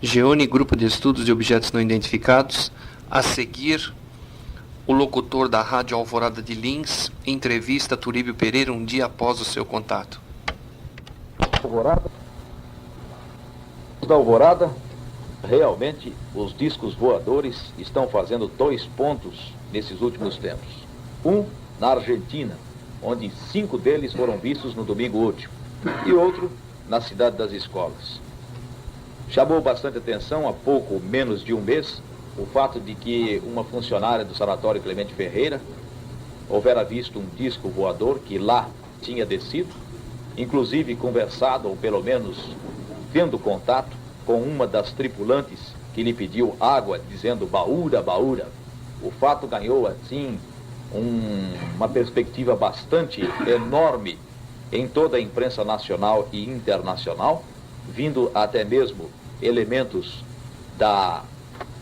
GEONI, Grupo de Estudos de Objetos Não Identificados. A seguir, o locutor da Rádio Alvorada de Lins entrevista Turíbio Pereira um dia após o seu contato. Alvorada. Da Alvorada, realmente os discos voadores estão fazendo 2 pontos nesses últimos tempos. Um na Argentina, onde 5 deles foram vistos no domingo último, e outro na Cidade das Escolas. Chamou bastante atenção, há pouco menos de um mês, o fato de que uma funcionária do Sanatório Clemente Ferreira houvera visto um disco voador que lá tinha descido, inclusive conversado, ou pelo menos tendo contato com uma das tripulantes que lhe pediu água, dizendo baúra, baúra. O fato ganhou, assim, uma perspectiva bastante enorme em toda a imprensa nacional e internacional, vindo até mesmo elementos da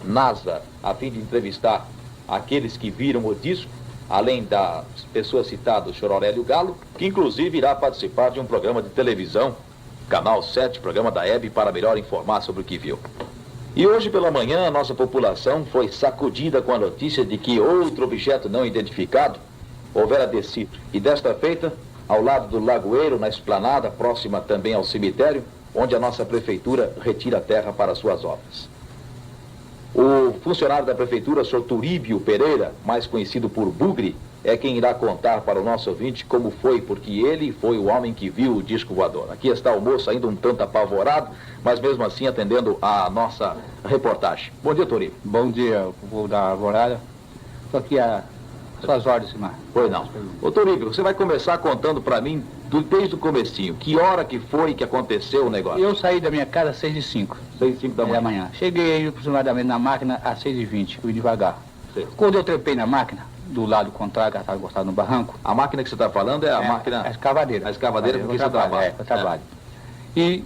NASA a fim de entrevistar aqueles que viram o disco, além das pessoas citadas, o Sr. Aurélio Galo, que inclusive irá participar de um programa de televisão, Canal 7, programa da Hebe, para melhor informar sobre o que viu. E hoje pela manhã a nossa população foi sacudida com a notícia de que outro objeto não identificado houvera descido. E desta feita, ao lado do Lagoeiro, na esplanada, próxima também ao cemitério, onde a nossa prefeitura retira a terra para suas obras. O funcionário da prefeitura, Sr. Turíbio Pereira, mais conhecido por Bugre, é quem irá contar para o nosso ouvinte como foi, porque ele foi o homem que viu o disco voador. Aqui está o moço ainda um tanto apavorado, mas mesmo assim atendendo a nossa reportagem. Bom dia, Turíbio. Bom dia, povo da Alvorada. Estou aqui a suas ordens, Simar. Pois não. Ô, Turíbio, você vai começar contando para mim, desde o comecinho, que hora que foi que aconteceu o negócio? Eu saí da minha casa às 6h05. 6h05 da manhã. Cheguei aí aproximadamente na máquina às 6h20, fui devagar. Sim. Quando eu trepei na máquina, do lado contrário, que estava encostado no barranco. A máquina que você está falando é a máquina... A escavadeira. A escavadeira porque você trabalha. Eu trabalho. E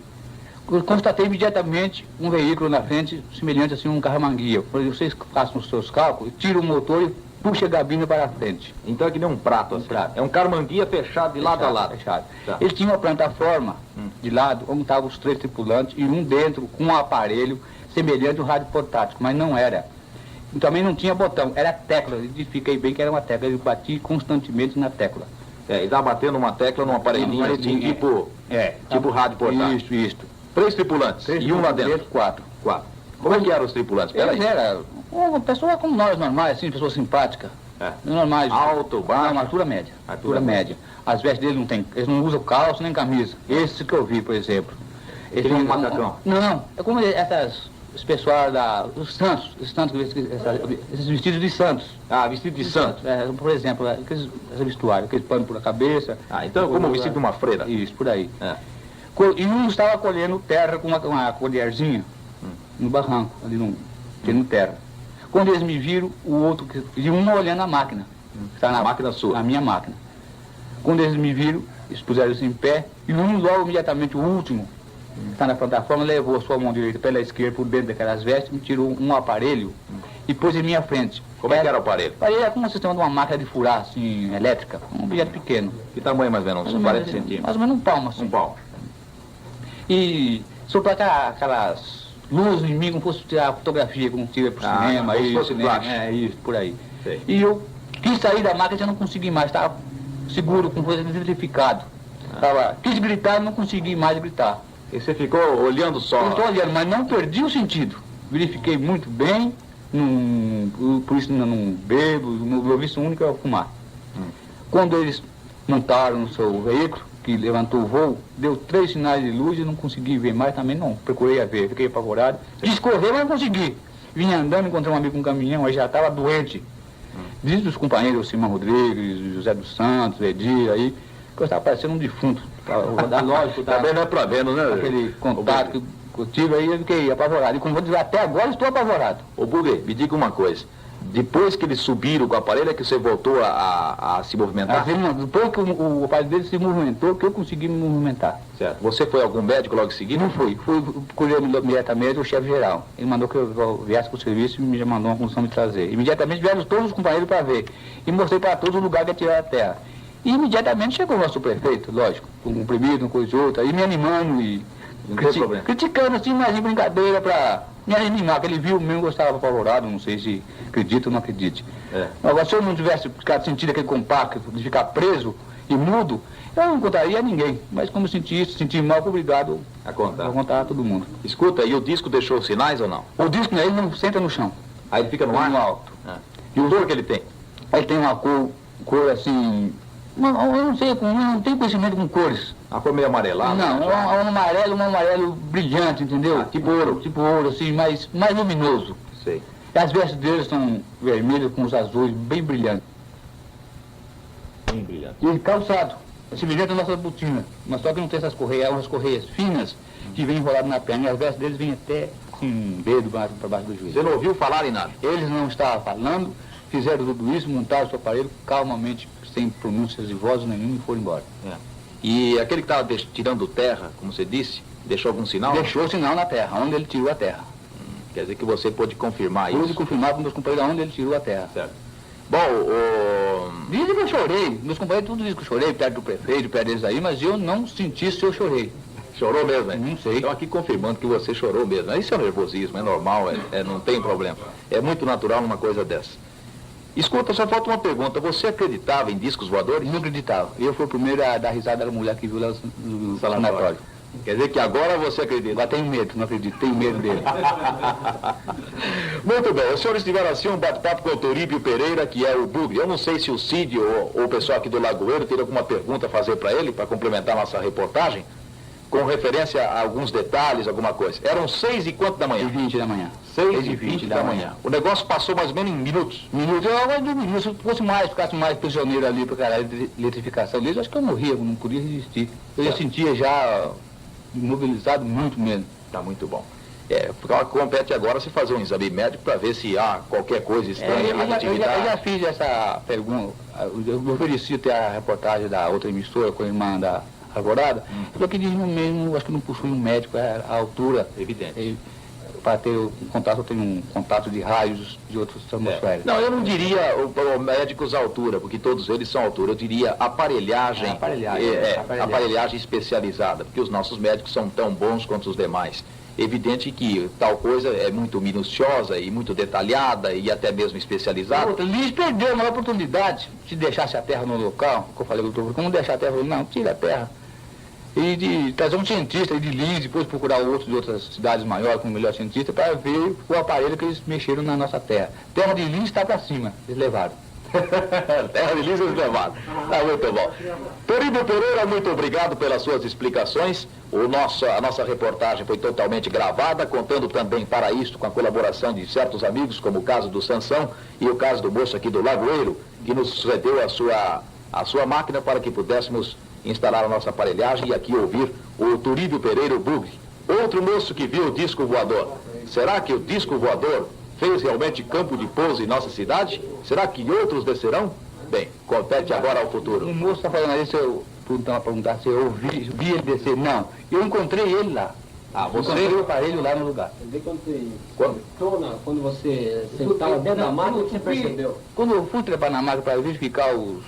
eu constatei imediatamente um veículo na frente, semelhante assim a um carramanguia. Vocês façam os seus cálculos, tiram o motor e puxa a gabina para a frente. Então é que nem um prato, assim. É um carmanguia fechado de lado a lado. Fechado. Tá. Ele tinha uma plataforma de lado, onde estavam os 3 tripulantes, e um dentro com um aparelho semelhante ao rádio portátil, mas não era. E também não tinha botão, era tecla. Identifiquei bem que era uma tecla, eu bati constantemente na tecla. E estava batendo uma tecla num aparelhinho, assim, tipo rádio portátil. Isso. 3 tripulantes, e um lá dentro? 4. Como é que eram os tripulantes? Eles eram uma pessoa como nós, normais, assim, pessoa simpática. Normais. Alto, baixo? Não, altura média. Altura média. As vestes deles eles não usam calça nem camisa. Esse que eu vi, por exemplo. Eles têm um macacão? Não, é como esse pessoal os santos, esses vestidos de santos. Ah, vestido de santo? Por exemplo, esse vestuário, aquele pano por a cabeça. Então como o vestido de uma freira? Isso, por aí. E um estava colhendo terra com uma colherzinha no barranco, ali no terra. Quando eles me viram, o outro, e um olhando a máquina. Está na máquina sua? Na minha máquina. Quando eles me viram, eles puseram-se em pé, e um logo imediatamente, o último, que está na plataforma, levou a sua mão direita pela esquerda, por dentro daquelas vestes, me tirou um aparelho e pôs em minha frente. Como é que era o aparelho? O aparelho era como um sistema de uma máquina de furar, assim, elétrica, um objeto pequeno. Que tamanho mais ou menos? Uns 40 centímetros? Mais ou menos um palmo, assim. Um palmo. E soprou aquelas luzes em mim, como fosse tirar fotografia, como tira pro cinema, como se fosse flash. Isso, por aí. Sei. E eu quis sair da máquina, já não consegui mais, estava seguro, com coisa identificado. Quis gritar, não consegui mais gritar. E você ficou olhando só? Eu estou olhando, mas não perdi o sentido. Verifiquei muito bem, por isso não bebo, meu vício único é o fumar. Quando eles montaram no seu veículo, que levantou o voo, deu 3 sinais de luz e não consegui ver mais, também não. Procurei a ver, fiquei apavorado. Quis correr, mas não consegui. Vinha andando, encontrei um amigo com um caminhão, aí já estava doente. Diz os companheiros, o Simão Rodrigues, José dos Santos, Edir, aí, que eu estava parecendo um defunto. Lógico, também não é pra ver, não é? Aquele contato que eu tive aí, eu fiquei apavorado. E como vou dizer, até agora estou apavorado. Ô Bugre, me diga uma coisa. Depois que eles subiram com o aparelho, é que você voltou a se movimentar? Depois que o aparelho dele se movimentou, que eu consegui me movimentar. Certo. Você foi a algum médico logo em seguida? Não fui. Fui procurar imediatamente o chefe geral. Ele mandou que eu viesse para o serviço e me mandou uma condição de trazer. Imediatamente vieram todos os companheiros para ver. E mostrei para todos o lugar que ia tirar a terra. E imediatamente chegou o nosso prefeito, lógico, com um comprimido, uma coisa e outra, aí me animando e Não tem problema. Criticando assim, mas em brincadeira para me animar, que ele viu mesmo que eu estava apavorado, não sei se acredita ou não acredite. Agora, se eu não tivesse ficado sentindo aquele compacto de ficar preso e mudo, eu não contaria a ninguém. Mas como eu senti isso, senti mal, fui obrigado A contar. a contar a todo mundo. Escuta, e o disco deixou sinais ou não? O disco, né, ele não senta no chão, Aí ele fica no no ar? alto. E o cor que ele tem? Ele tem uma cor assim, eu não sei, eu não tenho conhecimento com cores. A cor meio amarelada? Não, é um amarelo brilhante, entendeu? Tipo ouro. Tipo ouro, assim, mais luminoso. Sei. E as vestes deles são vermelhas com os azuis bem brilhantes. Bem brilhante. E calçado, semelhante à nossa botina. Mas só que não tem essas correias, umas correias finas que vêm enroladas na perna. E as vestes deles vêm até assim, um dedo para baixo do joelho. Você não ouviu falar em nada? Eles não estavam falando, fizeram tudo isso, montaram o seu aparelho calmamente, sem pronúncias de voz nenhuma e foram embora. E aquele que estava tirando terra, como você disse, deixou algum sinal? Deixou sinal na terra, onde ele tirou a terra. Quer dizer que você pôde confirmar Pude isso? confirmar com meus companheiros onde ele tirou a terra. Certo. Bom, Dizem que eu chorei, meus companheiros tudo dizem que eu chorei, perto do prefeito, perto deles aí, mas eu não senti se eu chorei. chorou mesmo, hein? Não sei. Então aqui confirmando que você chorou mesmo. Isso é nervosismo, é normal, não tem problema. É muito natural numa coisa dessa. Escuta, só falta uma pergunta. Você acreditava em discos voadores? Não acreditava. Eu fui o primeiro a dar risada da mulher que viu lá no sanatório. Quer dizer que agora você acredita? Agora tenho medo, não acredito, tenho medo dele. Muito bem, os senhores tiveram assim um bate-papo com o Turíbio Pereira, que é o Bugre. Eu não sei se o Cid ou o pessoal aqui do Lagoeiro teria alguma pergunta a fazer para ele, para complementar nossa reportagem, com referência a alguns detalhes, alguma coisa. Eram 6 e quanto da manhã? 6h20 da manhã. 6h20 da manhã. O negócio passou mais ou menos em minutos. Eu agora dormi. Se eu fosse mais, ficasse mais prisioneiro ali para a eletrificação deles, acho que eu morria, eu não podia resistir. Eu já sentia já imobilizado muito mesmo. Tá muito bom. Compete agora se fazer um exame médico para ver se há qualquer coisa estranha na atividade. Eu já fiz essa pergunta, eu me ofereci ter a reportagem da outra emissora com a irmã da Alvorada, eu que diz mesmo, acho que não possui um médico, a altura. Evidente. Para ter um contato, eu tenho um contato de raios de outros atmosferas. Não, eu não diria o médicos à altura, porque todos eles são à altura. Eu diria aparelhagem, aparelhagem especializada, porque os nossos médicos são tão bons quanto os demais. Evidente que tal coisa é muito minuciosa e muito detalhada e até mesmo especializada. Eles perderam uma oportunidade se deixasse a terra no local, que eu falei, doutor, como deixar a terra? Não, tira a terra. E de trazer um cientista de Lins, depois procurar outros de outras cidades maiores com o melhor cientista para ver o aparelho que eles mexeram na nossa terra. Terra de Lins está para cima, eles levaram. Terra de Lins eles levaram. Tá muito bom. Turíbio Pereira, muito obrigado pelas suas explicações. A nossa reportagem foi totalmente gravada, contando também para isso com a colaboração de certos amigos, como o caso do Sansão e o caso do moço aqui do Lagoeiro, que nos cedeu a sua máquina para que pudéssemos instalar a nossa aparelhagem e aqui ouvir o Turíbio Pereira, o Bugre. Outro moço que viu o disco voador. Será que o disco voador fez realmente campo de pouso em nossa cidade? Será que outros descerão? Bem, compete agora ao futuro. O moço está falando aí, se eu perguntar se eu vi ele descer. Não, eu encontrei ele lá. Você? Encontrei o aparelho lá no lugar. Quando você sentava dentro da máquina, o que você percebeu? Quando eu fui trepar na máquina para verificar os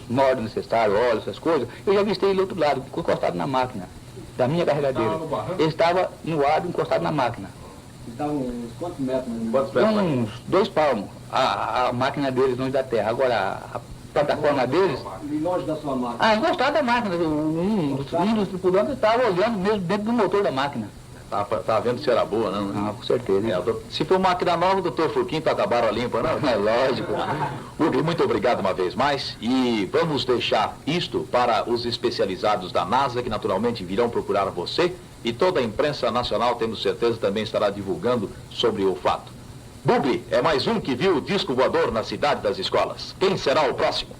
modos necessários, óleo, essas coisas, eu já avistei ele do outro lado, encostado na máquina, da minha carregadeira. Ele estava no ar, encostado na máquina. Estava uns quantos metros? Uns 2 palmos. A máquina deles, longe da terra. Agora, a plataforma deles... E longe da sua máquina? Encostado da máquina. Um dos tripulantes estava olhando mesmo dentro do motor da máquina. Tá vendo se era boa, não? Com certeza. Se for máquina nova, o doutor Furquim tá acabaram a limpa, não? É lógico. Muito obrigado uma vez mais e vamos deixar isto para os especializados da NASA, que naturalmente virão procurar você, e toda a imprensa nacional, temos certeza, também estará divulgando sobre o fato. Bugre é mais um que viu o disco voador na cidade das escolas. Quem será o próximo?